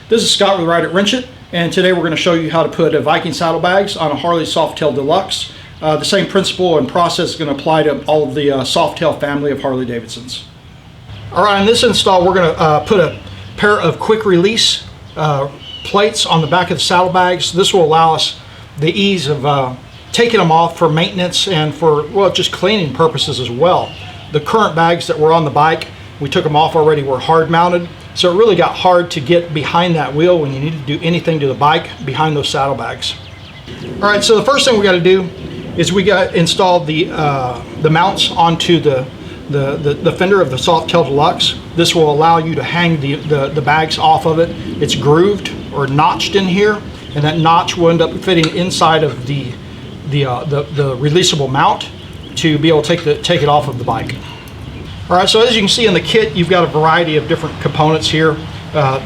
This is Scott with Ride It Wrench It, and today we're going to show you how to put a Viking Saddlebags on a Harley Softail Deluxe. The same principle and process is going to apply to all of the Softail family of Harley Davidsons. Alright, in this install we're going to put a pair of quick release plates on the back of the saddlebags. This will allow us the ease of taking them off for maintenance and for, well, just cleaning purposes as well. The current bags that were on the bike, we took them off already, were hard mounted. So it really got hard to get behind that wheel when you need to do anything to the bike behind those saddlebags. All right, so the first thing we got to do is we got installed the mounts onto the fender of the Softail Deluxe. This will allow you to hang the bags off of it. It's grooved or notched in here, and that notch will end up fitting inside of the releasable mount to be able to take it off of the bike. All right, so as you can see in the kit, you've got a variety of different components here.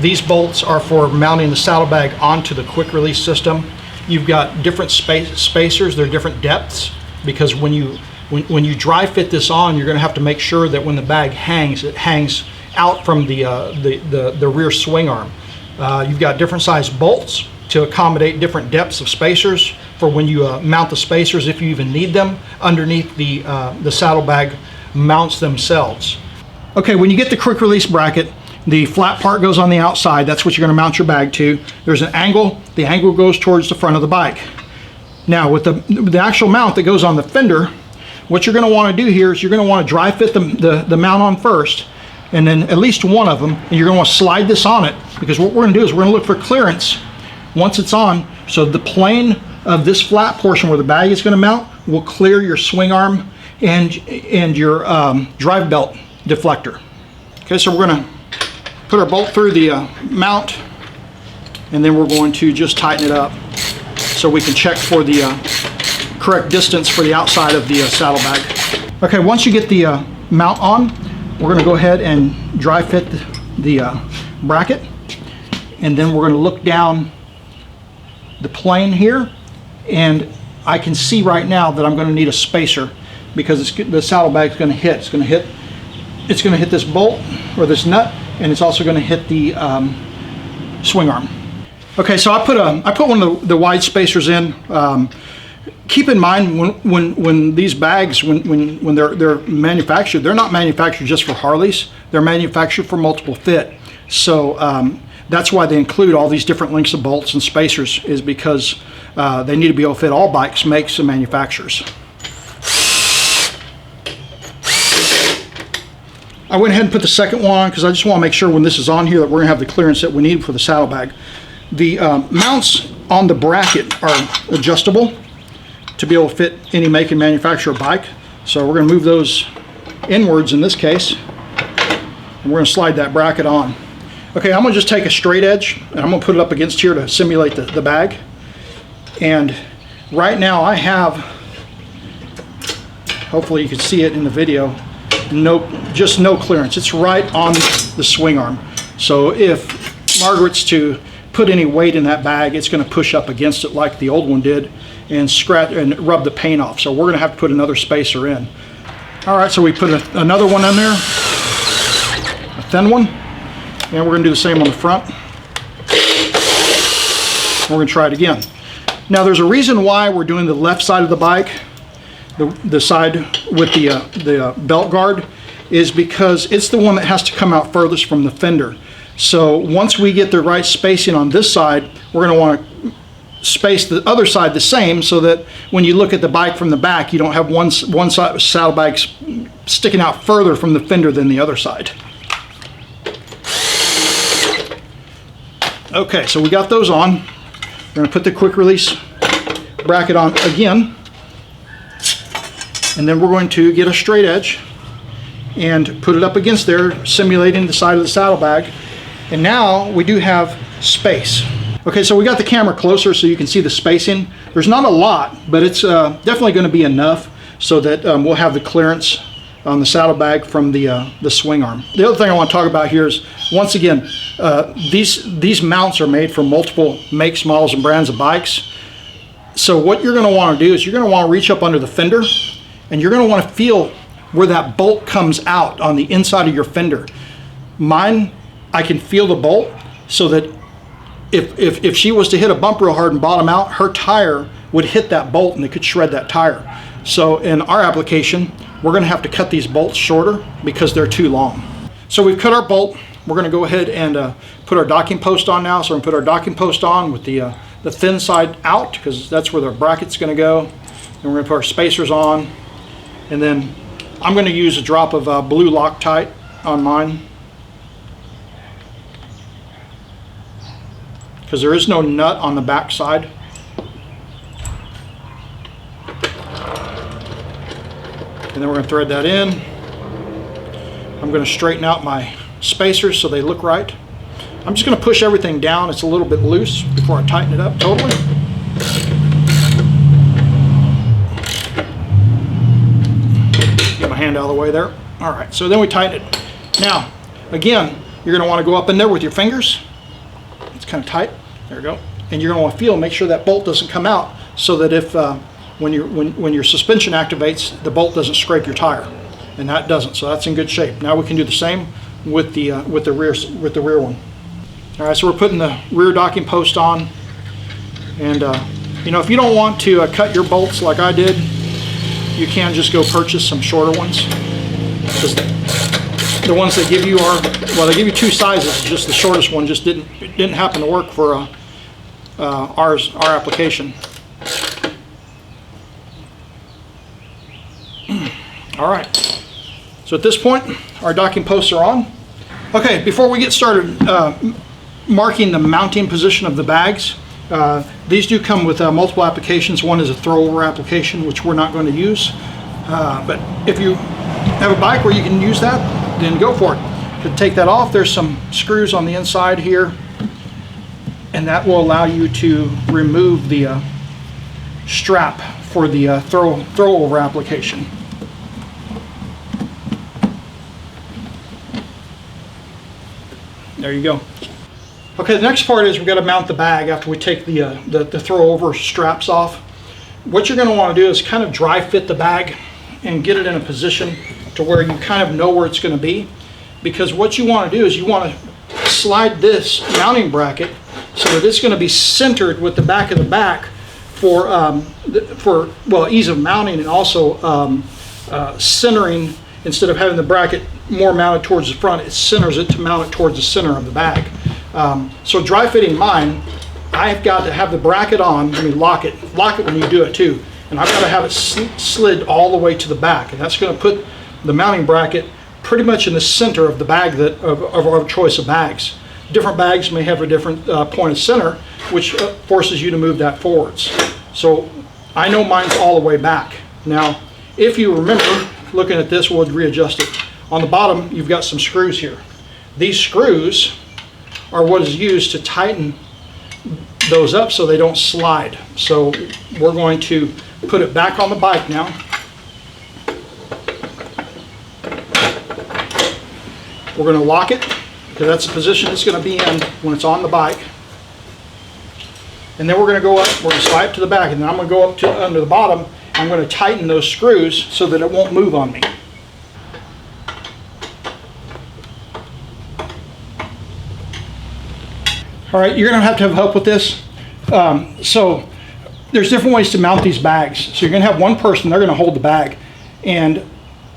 These bolts are for mounting the saddlebag onto the quick release system. You've got different spacers. They're different depths, because when you dry fit this on, you're going to have to make sure that when the bag hangs, it hangs out from the rear swing arm. You've got different size bolts to accommodate different depths of spacers for when you mount the spacers, if you even need them, underneath the saddlebag mounts themselves. Okay, when you get the quick release bracket, the flat part goes on the outside. That's what you're going to mount your bag to. There's an angle. The angle goes towards the front of the bike. Now with the actual mount that goes on the fender, what you're going to want to do here is you're going to want to dry fit the mount on first, and then at least one of them, and you're going to want to slide this on it, because what we're going to do is we're going to look for clearance once it's on, so the plane of this flat portion where the bag is going to mount will clear your swing arm and your drive belt deflector. Okay, so we're going to put our bolt through the mount, and then we're going to just tighten it up so we can check for the correct distance for the outside of the saddlebag. Okay, once you get the mount on, we're going to go ahead and dry fit the bracket, and then we're going to look down the plane here, and I can see right now that I'm going to need a spacer, because the saddlebag is going to hit. It's going to hit this bolt or this nut, and it's also going to hit the swing arm. Okay, so I put one of the wide spacers in. Keep in mind when these bags, when they're manufactured, they're not manufactured just for Harleys. They're manufactured for multiple fit. So that's why they include all these different lengths of bolts and spacers, is because they need to be able to fit all bikes, makes, and manufacturers. I went ahead and put the second one on because I just want to make sure when this is on here that we're going to have the clearance that we need for the saddlebag. The mounts on the bracket are adjustable to be able to fit any make and manufacturer bike. So we're going to move those inwards in this case, and we're going to slide that bracket on. Okay, I'm going to just take a straight edge and I'm going to put it up against here to simulate the bag. And right now I have, hopefully you can see it in the video, just no clearance. It's right on the swing arm. So if Margaret's to put any weight in that bag, it's going to push up against it like the old one did and scratch and rub the paint off. So we're going to have to put another spacer in. All right, so we put another one in there, a thin one, and we're going to do the same on the front. We're going to try it again. Now there's a reason why we're doing the left side of the bike, the side with the belt guard, is because it's the one that has to come out furthest from the fender. So once we get the right spacing on this side, we're going to want to space the other side the same, so that when you look at the bike from the back, you don't have one side saddlebag sticking out further from the fender than the other side. Okay, so we got those on. We're going to put the quick release bracket on again, and then we're going to get a straight edge and put it up against there, simulating the side of the saddlebag. And now we do have space. Okay, so we got the camera closer so you can see the spacing. There's not a lot, but it's definitely going to be enough so that we'll have the clearance on the saddlebag from the swing arm. The other thing I want to talk about here is, once again, these mounts are made for multiple makes, models, and brands of bikes. So what you're going to want to do is you're going to want to reach up under the fender, and you're going to want to feel where that bolt comes out on the inside of your fender. Mine, I can feel the bolt, so that if she was to hit a bump real hard and bottom out, her tire would hit that bolt and it could shred that tire. So in our application, we're going to have to cut these bolts shorter because they're too long. So we've cut our bolt. We're going to go ahead and put our docking post on now. So we're going to put our docking post on with the thin side out, because that's where the bracket's going to go. And we're going to put our spacers on. And then I'm going to use a drop of blue Loctite on mine, because there is no nut on the back side. And then we're going to thread that in. I'm going to straighten out my spacers so they look right. I'm just going to push everything down. It's a little bit loose before I tighten it up totally. Get my hand out of the way there. All right, so then we tighten it. Now, again, you're going to want to go up in there with your fingers. It's kind of tight. There we go. And you're going to want to feel, make sure that bolt doesn't come out, so that if when your suspension activates, the bolt doesn't scrape your tire, and that doesn't. So that's in good shape. Now we can do the same with the rear one. All right, so we're putting the rear docking post on, and you know, if you don't want to cut your bolts like I did, you can just go purchase some shorter ones. Because the ones they give you are, well, they give you two sizes. Just the shortest one just didn't happen to work for our application. All right, so at this point, our docking posts are on. Okay, before we get started marking the mounting position of the bags, these do come with multiple applications. One is a throw-over application, which we're not going to use. But if you have a bike where you can use that, then go for it. To take that off, there's some screws on the inside here, and that will allow you to remove the strap for the throw-over application. There you go. Okay, the next part is we've got to mount the bag after we take the throw-over straps off. What you're going to want to do is kind of dry fit the bag and get it in a position to where you kind of know where it's going to be. Because what you want to do is you want to slide this mounting bracket so that it's going to be centered with the back of the back for well, ease of mounting, and also centering. Instead of having the bracket more mounted towards the front, it centers it to mount it towards the center of the bag. So dry fitting mine, I've got to have the bracket on. Let me lock it when you do it too. And I've got to have it slid all the way to the back. And that's going to put the mounting bracket pretty much in the center of the bag of our choice of bags. Different bags may have a different point of center, which forces you to move that forwards. So I know mine's all the way back. Now, if you remember, looking at this, we'll readjust it. On the bottom, you've got some screws here. These screws are what is used to tighten those up so they don't slide. So we're going to put it back on the bike now. We're going to lock it, because that's the position it's going to be in when it's on the bike. And then we're going to go up, we're going to slide it to the back, and then I'm going to go up to under the bottom. I'm going to tighten those screws so that it won't move on me. All right, you're going to have help with this. So there's different ways to mount these bags. So you're going to have one person, they're going to hold the bag. And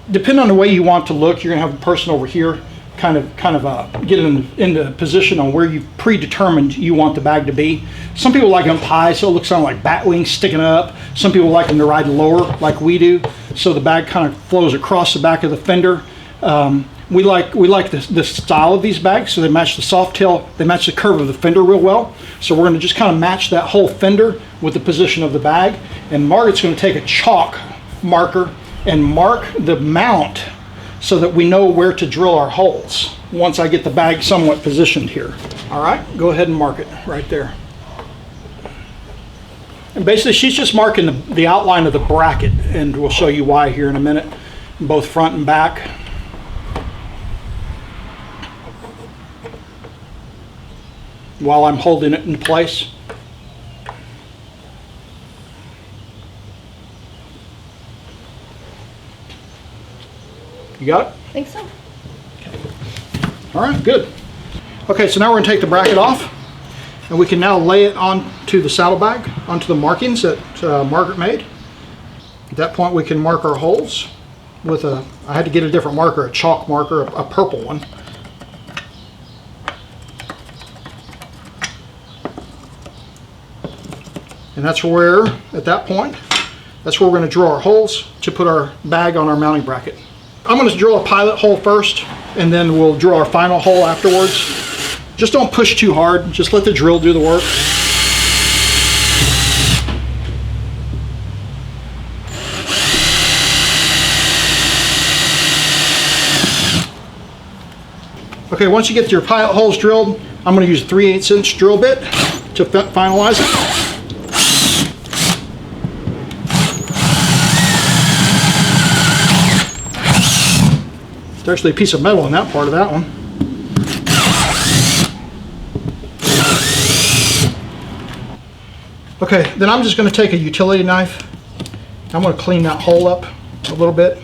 depending on the way you want to look, you're going to have a person over here kind of get into position on where you've predetermined you want the bag to be. Some people like them high, so it looks kind of like bat wings sticking up. Some people like them to ride lower, like we do, so the bag kind of flows across the back of the fender. We like the style of these bags, so they match the Softail, they match the curve of the fender real well. So we're going to just kind of match that whole fender with the position of the bag. And Margaret's going to take a chalk marker and mark the mount so that we know where to drill our holes once I get the bag somewhat positioned here. All right, go ahead and mark it right there. And basically she's just marking the outline of the bracket, and we'll show you why here in a minute, both front and back. While I'm holding it in place. You got it? I think so. Okay. All right, good. Okay, so now we're going to take the bracket off. And we can now lay it onto the saddlebag, onto the markings that Margaret made. At that point we can mark our holes with I had to get a different marker, a chalk marker, a purple one. And that's where, at that point, that's where we're going to drill our holes to put our bag on our mounting bracket. I'm going to drill a pilot hole first, and then we'll drill our final hole afterwards. Just don't push too hard, just let the drill do the work. Okay, once you get your pilot holes drilled, I'm going to use a 3/8 inch drill bit to finalize it. There's actually a piece of metal in that part of that one. Okay, then I'm just going to take a utility knife. I'm going to clean that hole up a little bit.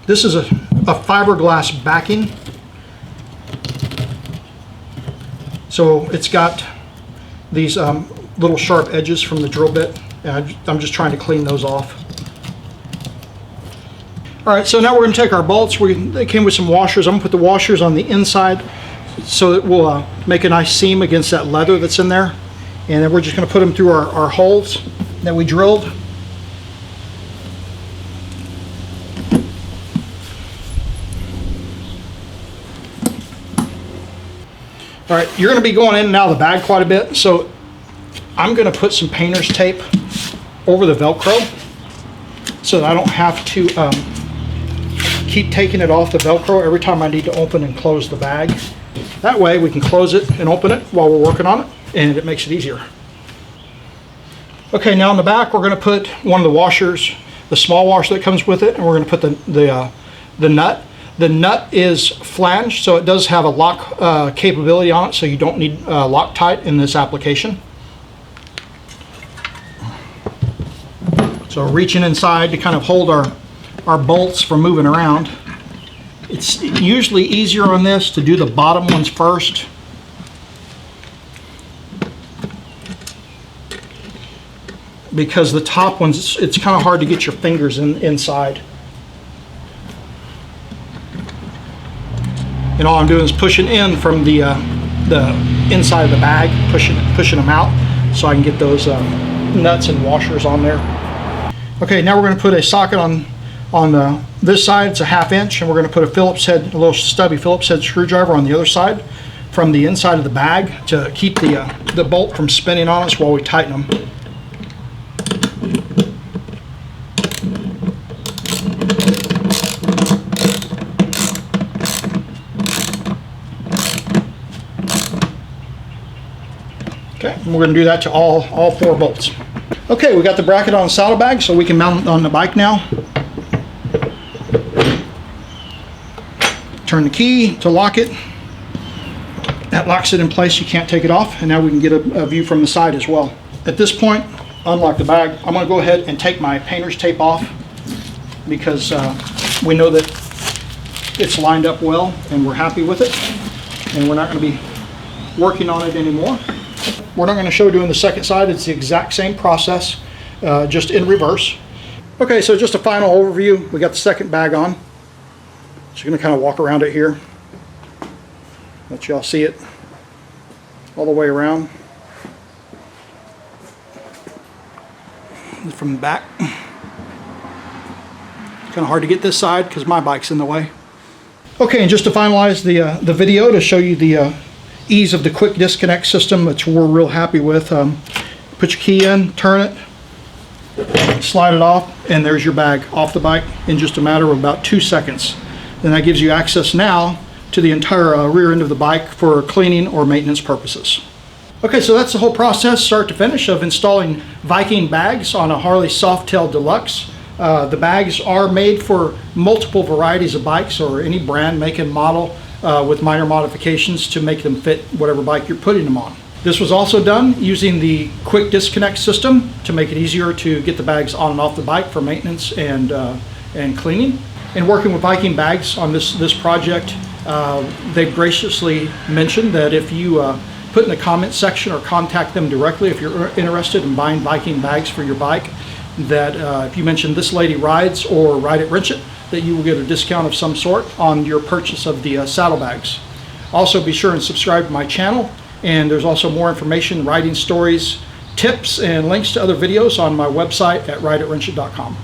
This is a fiberglass backing. So it's got these little sharp edges from the drill bit. And I'm just trying to clean those off. All right, so now we're going to take our bolts. They came with some washers. I'm going to put the washers on the inside so it will make a nice seam against that leather that's in there. And then we're just going to put them through our holes that we drilled. All right, you're going to be going in and out of the bag quite a bit, so I'm going to put some painter's tape over the Velcro so that I don't have to keep taking it off the Velcro every time I need to open and close the bag. That way we can close it and open it while we're working on it, and it makes it easier. Okay, now in the back we're going to put one of the washers, the small washer that comes with it, and we're going to put the nut. The nut is flanged, so it does have a lock capability on it, so you don't need Loctite in this application. So reaching inside to kind of hold our bolts from moving around. It's usually easier on this to do the bottom ones first. Because the top ones, it's kind of hard to get your fingers inside. And all I'm doing is pushing in from the inside of the bag, pushing them out so I can get those nuts and washers on there. Okay, now we're going to put a socket on this side. It's a 1/2 inch, and we're going to put a little stubby Phillips head screwdriver on the other side from the inside of the bag to keep the bolt from spinning on us while we tighten them. Okay, and we're going to do that to all 4 bolts. Okay, we got the bracket on the saddlebag, so we can mount it on the bike now. Turn the key to lock it. That locks it in place, you can't take it off, and now we can get a view from the side as well. At this point, unlock the bag. I'm going to go ahead and take my painter's tape off because we know that it's lined up well and we're happy with it, and we're not going to be working on it anymore. We're not going to show doing the second side. It's the exact same process, just in reverse. Okay, so just a final overview. We got the second bag on. So you're going to kind of walk around it here. Let y'all see it all the way around. From the back. Kind of hard to get this side because my bike's in the way. Okay, and just to finalize the video to show you the ease of the quick disconnect system, which we're real happy with. Put your key in, turn it, slide it off, and there's your bag off the bike in just a matter of about 2 seconds. Then that gives you access now to the entire rear end of the bike for cleaning or maintenance purposes. Okay, so that's the whole process, start to finish, of installing Viking bags on a Harley Softail Deluxe. The bags are made for multiple varieties of bikes or any brand, make, and model, with minor modifications to make them fit whatever bike you're putting them on. This was also done using the quick disconnect system to make it easier to get the bags on and off the bike for maintenance and cleaning. In working with Viking Bags on this project, they've graciously mentioned that if you put in the comment section or contact them directly if you're interested in buying Viking bags for your bike, that if you mention "This Lady Rides" or "Ride It, Wrench It," that you will get a discount of some sort on your purchase of the saddlebags. Also, be sure and subscribe to my channel, and there's also more information, riding stories, tips, and links to other videos on my website at rideitwrenchit.com.